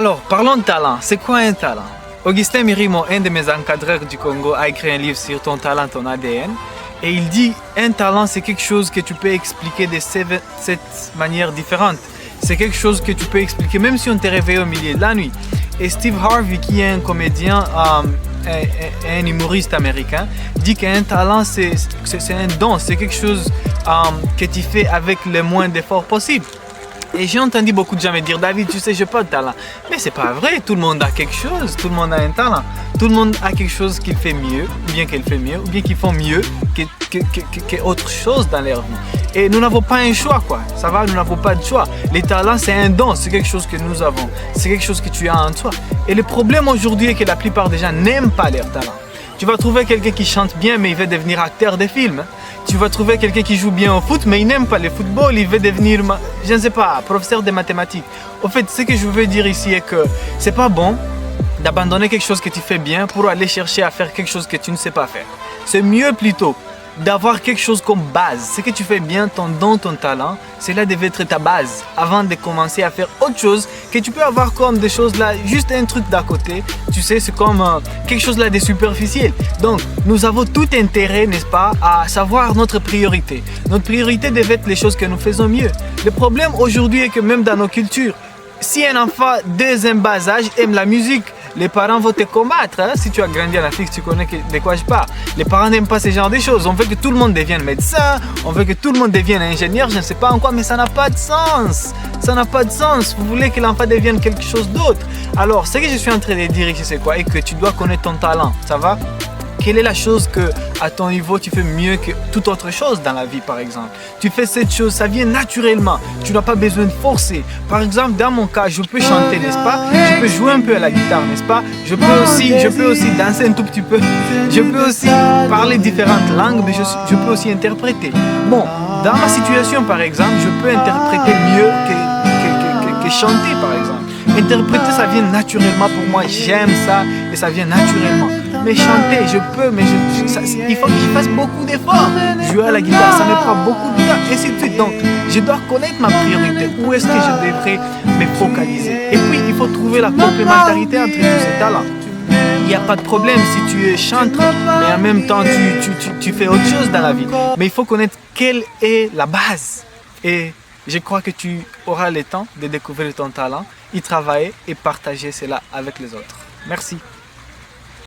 Alors, parlons de talent. C'est quoi un talent? Augustin Mirimo, un de mes encadreurs du Congo, a écrit un livre sur ton talent, ton ADN. Et il dit, un talent, c'est quelque chose que tu peux expliquer de 7 manières différentes. C'est quelque chose que tu peux expliquer même si on t'est réveillé au milieu de la nuit. Et Steve Harvey, qui est un comédien, un humoriste américain, dit qu'un talent, c'est un don, c'est quelque chose que tu fais avec le moins d'efforts possible. Et j'ai entendu beaucoup de gens me dire, David, tu sais, j'ai pas de talent. Mais c'est pas vrai, tout le monde a quelque chose, tout le monde a un talent. Tout le monde a quelque chose qu'il fait mieux, ou bien qu'elle fait mieux, ou bien qu'ils font mieux qu'autre chose dans leur vie. Et nous n'avons pas un choix, quoi. Ça va, nous n'avons pas de choix. Les talents, c'est un don, c'est quelque chose que nous avons. C'est quelque chose que tu as en toi. Et le problème aujourd'hui est que la plupart des gens n'aiment pas leur talent. Tu vas trouver quelqu'un qui chante bien, mais il veut devenir acteur de film. Tu vas trouver quelqu'un qui joue bien au foot, mais il n'aime pas le football, il veut devenir, je ne sais pas, professeur de mathématiques. Au fait, ce que je veux dire ici est que c'est pas bon d'abandonner quelque chose que tu fais bien pour aller chercher à faire quelque chose que tu ne sais pas faire. C'est mieux plutôt d'avoir quelque chose comme base. Ce que tu fais bien, ton don, ton talent, cela devait être ta base avant de commencer à faire autre chose que tu peux avoir comme des choses là, juste un truc d'à côté. Tu sais, c'est comme quelque chose là de superficiel. Donc, nous avons tout intérêt, n'est-ce pas, à savoir notre priorité. Notre priorité devait être les choses que nous faisons mieux. Le problème aujourd'hui est que même dans nos cultures, si un enfant dès un bas âge aime la musique, les parents vont te combattre. Hein? Si tu as grandi en Afrique, tu connais de quoi je parle. Les parents n'aiment pas ce genre de choses. On veut que tout le monde devienne médecin, on veut que tout le monde devienne ingénieur, je ne sais pas en quoi, mais ça n'a pas de sens. Ça n'a pas de sens. Vous voulez que l'enfant devienne quelque chose d'autre. Alors, ce que je suis en train de dire ici, c'est quoi? Et que tu dois connaître ton talent, ça va? Quelle est la chose que, à ton niveau, tu fais mieux que toute autre chose dans la vie, par exemple? Tu fais cette chose, ça vient naturellement. Tu n'as pas besoin de forcer. Par exemple, dans mon cas, je peux chanter, n'est-ce pas? Je peux jouer un peu à la guitare, n'est-ce pas? Je peux aussi danser un tout petit peu. Je peux aussi parler différentes langues, mais je peux aussi interpréter. Bon, dans ma situation, par exemple, je peux interpréter mieux que chanter, par exemple. Interpréter, ça vient naturellement pour moi. J'aime ça et ça vient naturellement. Mais chanter, je peux, mais il faut que je fasse beaucoup d'efforts. Jouer à la guitare, ça me prend beaucoup de temps, et ainsi de suite. Donc, je dois connaître ma priorité. Où est-ce que je devrais me focaliser? Et puis, il faut trouver la complémentarité entre tous ces talents. Il n'y a pas de problème si tu es chanteur, mais en même temps, tu fais autre chose dans la vie. Mais il faut connaître quelle est la base. Et je crois que tu auras le temps de découvrir ton talent, y travailler et partager cela avec les autres. Merci.